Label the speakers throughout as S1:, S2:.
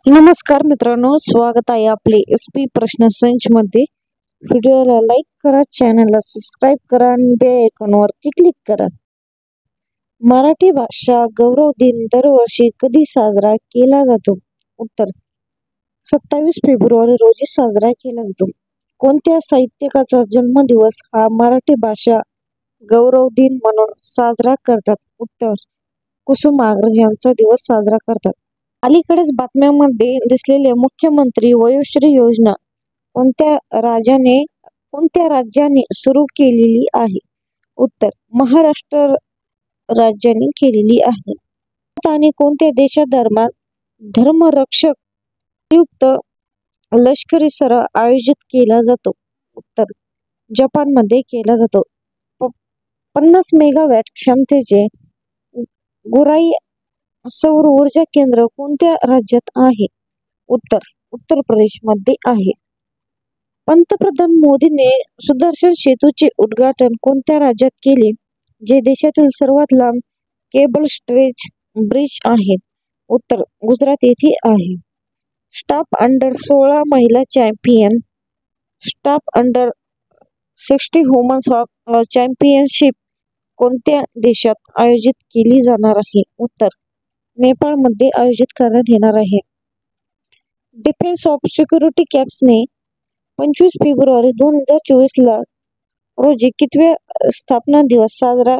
S1: नमस्कार मित्रांनो, स्वागत आहे आपले SP प्रश्न संच मध्ये। व्हिडिओला लाईक करा, चॅनलला सबस्क्राइब करा आणि बेल आयकॉनवरती क्लिक करा। मराठी भाषा गौरव दिन दरवर्षी कधी साजरा केला जातो? उत्तर 27 फेब्रुवारी रोजी साजरा केला जातो। कोणत्या साहित्यिकाचा जन्मदिवस हा मराठी भाषा गौरव दिन म्हणून साजरा करतात? उत्तर कुसुमाग्रज यांचा दिवस साजरा करतात। अलीकडेच बातम्यांमध्ये दिसलेली मुख्यमंत्री वयोश्री योजना कोणत्या राज्याने सुरू केलेली आहे? उत्तर महाराष्ट्र राज्याने केलेली आहे। आणि कोणत्या देशादरम्यान धर्मरक्षक युक्त लष्करी सराव आयोजित केला जातो? उत्तर जपानमध्ये केला जातो। 50 मेगावॅट क्षमतेचे गुराई सौर ऊर्जा केंद्र कोणत्या राज्यात आहे? उत्तर उत्तर प्रदेश मध्ये आहे। पंतप्रधान मोदींनी सुदर्शन सेतूचे उद्घाटन कोणत्या राज्यात केले, जे देशातील सर्वात लांब केबल स्ट्रेच ब्रिज आहे? उत्तर गुजरात येथे आहे। स्टाफ अंडर 16 महिला champion staff under 60 women's championship कोणत्या देशात आयोजित केली जाणार आहे? उत्तर नेपाळमध्ये आयोजित करण्यात येणार आहे। डिफेन्स ऑफ सिक्युरिटी कॉर्प्सने 25 फेब्रुवारी 2024 रोजी कितव्या स्थापना दिवस साजरा?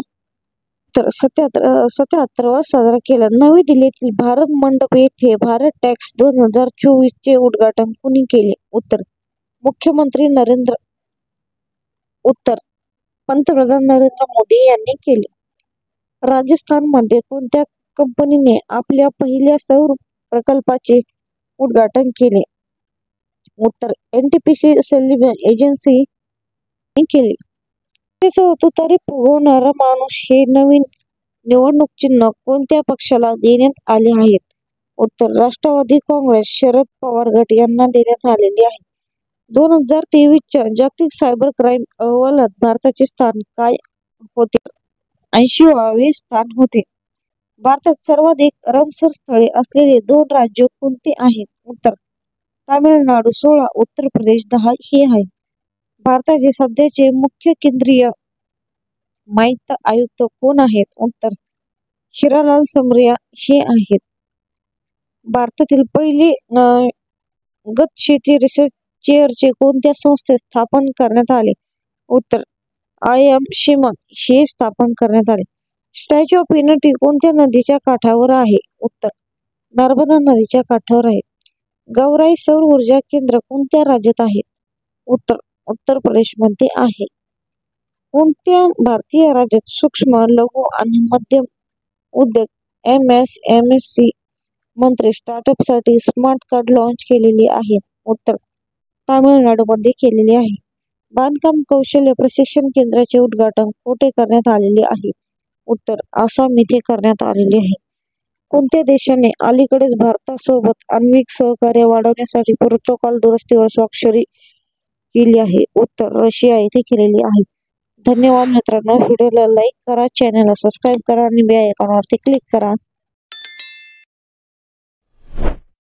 S1: तर 77वा साजरा केला। नवी दिल्लीतील भारत मंडप येथे भारत टॅक्स 2024 चे उद्घाटन कुणी केले? उत्तर मुख्यमंत्री पंतप्रधान नरेंद्र मोदी यांनी केले। राजस्थानमध्ये कोणत्या कंपनीने आपल्या पहिल्या सौर प्रकल्पाचे उद्घाटन केले? उत्तर NTPC सल्युशन एजन्सी केले। तुतारी फुगवणारा माणूस हे नवीन निवडणूक चिन्ह कोणत्या पक्षाला देण्यात आले आहेत? उत्तर राष्ट्रवादी काँग्रेस शरद पवार गट यांना देण्यात आलेले आहे। 2023च्या जागतिक सायबर क्राईम अहवालात भारताचे स्थान काय होते? 80वे स्थान होते। भारतात सर्वाधिक रामसर स्थळे असलेले 2 राज्य कोणते आहेत? उत्तर तामिळनाडू 16, उत्तर प्रदेश 10 हे आहे। भारताचे सध्याचे मुख्य केंद्रीय माहिती आयुक्त कोण आहेत? उत्तर हिरालाल समरिया हे आहेत। भारतातील पहिले गट शेती रिसर्च चेअरचे कोणत्या संस्थेत स्थापन करण्यात आले? उत्तर IIM शिमन हे स्थापन करण्यात आले। स्टॅच्यू ऑफ युनिटी कोणत्या नदीच्या काठावर आहे? उत्तर नर्मदा नदीच्या काठावर आहे। गौराई सौर ऊर्जा केंद्र कोणत्या राज्यात आहे? उत्तर उत्तर प्रदेश मध्ये आहे। कोणत्या भारतीय राज्यात सूक्ष्म, लघु आणि मध्यम उद्योग MSME मंत्री स्टार्टअप साठी स्मार्ट कार्ड लॉन्च केलेले आहे? उत्तर तामिळनाडू मध्ये केलेले आहे। बांधकाम कौशल्य प्रशिक्षण केंद्राचे उद्घाटन कोठे करण्यात आलेले आहे? उत्तर आसाम येथे करण्यात आलेले आहे। कोणत्या देशाने अलीकडेच भारतासोबत आण्विक सहकार्य वाढवण्यासाठी प्रोटोकॉल दुरुस्तीवर स्वाक्षरी केली आहे? उत्तर रशिया येथे केलेली आहे। धन्यवाद मित्रांनो, व्हिडिओला लाईक करा, चॅनलला सबस्क्राइब करा आणि बेल आयकॉनवरती क्लिक करा।